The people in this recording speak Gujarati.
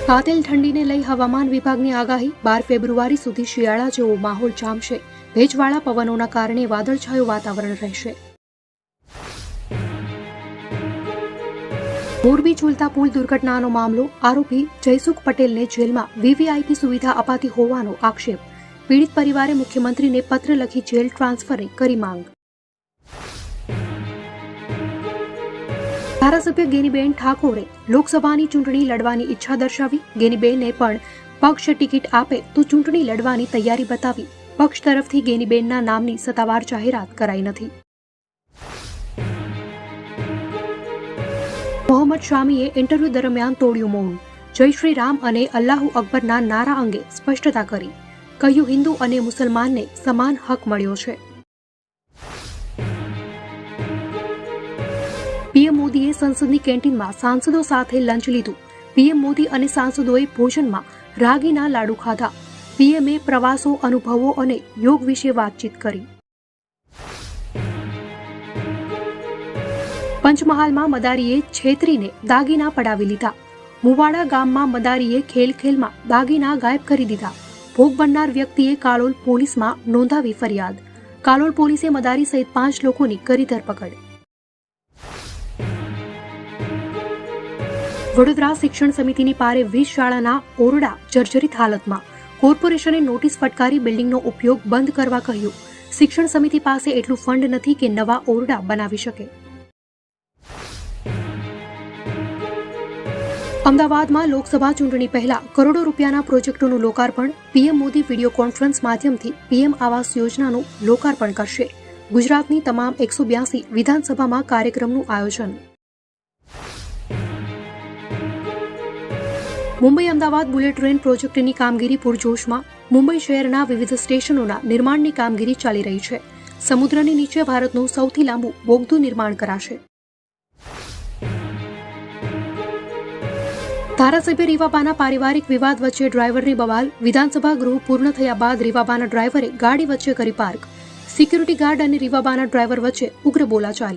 કાતિલ ઠંડીને લઈ હવામાન વિભાગની આગાહી 12 ફેબ્રુઆરી સુધી શિયાળા જેવો માહોલ જામશે. ભેજવાળા પવનોના કારણે વાદળછાયું વાતાવરણ રહેશે. મોરબી ઝૂલતા પુલ દુર્ઘટનાનો મામલો. આરોપી જયસુખ પટેલને જેલમાં વીવીઆઈપી સુવિધા અપાતી હોવાનો આક્ષેપ. પીડિત પરિવારે મુખ્યમંત્રીને પત્ર લખી જેલ ટ્રાન્સફરની કરી માંગ. ધારાસભ્ય ગેનીબેન ઠાકોરે લોકસભાની ચૂંટણી લડવાની ઈચ્છા દર્શાવી. ગેનીબેનને પણ પક્ષ ટિકિટ આપે તો ચૂંટણી લડવાની તૈયારી બતાવી. પક્ષ તરફથી ગેનીબેનના નામની સત્તાવાર જાહેરાત કરાઈ નથી. મોહમ્મદ શામીએ ઇન્ટરવ્યૂ દરમિયાન તોડ્યું મૌન. જય શ્રી રામ અને અલ્લાહુ અકબરના નારા અંગે સ્પષ્ટતા કરી. કહ્યું, હિન્દુ અને મુસલમાનને સમાન હક મળ્યો છે. પીએમ મોદીએ સંસદની કેન્ટીનમાં સાંસદો સાથે લંચ લીધું. પીએમ મોદી અને સાંસદોએ ભોજનમાં રાગીના લાડુ ખાધા. પીએમએ પ્રવાસો, અનુભવો અને યોગ વિશે વાતચીત કરી. પંચમહાલમાં મદારીએ છેતરીને દાગીના પડાવી લીધા. મુવાડા ગામમાં મદારીએ ખેલમાં દાગીના ગાયબ કરી દીધા. ભોગ બનનાર વ્યક્તિએ કાલોલ પોલીસમાં નોંધાવી ફરિયાદ. કાલોલ પોલીસે મદારી સહિત 5 લોકોની કરી ધરપકડ. વડોદરા શિક્ષણ સમિતિની પારે 20 શાળાના ઓરડા જર્જરિત હાલતમાં. કોર્પોરેશને નોટિસ ફટકારી બિલ્ડિંગનો ઉપયોગ બંધ કરવા કહ્યું. શિક્ષણ સમિતિ પાસે એટલું ફંડ નથી કે નવા ઓરડા બનાવી શકે. અમદાવાદમાં લોકસભા ચૂંટણી પહેલા કરોડો રૂપિયાના પ્રોજેક્ટોનું લોકાર્પણ. પીએમ મોદી વિડીયો કોન્ફરન્સ માધ્યમથી પીએમ આવાસ યોજનાનું લોકાર્પણ કરશે. ગુજરાતની તમામ 182 વિધાનસભામાં કાર્યક્રમનું આયોજન. મુંબઈ અમદાવાદ બુલેટ ટ્રેન પ્રોજેક્ટની કામગીરી પૂરજોશમાં. મુંબઈ શહેરના વિવિધ સ્ટેશનોના નિર્માણની કામગીરી ચાલી રહી છે. સમુદ્રની નીચે ભારતનું સૌથી લાંબુ બોગદું નિર્માણ કરાશે. ધારાસભ્ય રીવાબાના પારિવારિક વિવાદ વચ્ચે ડ્રાઈવરની બવાલ. વિધાનસભા ગૃહ પૂર્ણ થયા બાદ રીવાબાના ડ્રાઈવરે ગાડી વચ્ચે કરી પાર્ક. સિક્યુરિટી ગાર્ડ અને રીવાબાના ડ્રાઈવર વચ્ચે ઉગ્ર બોલાચાલી.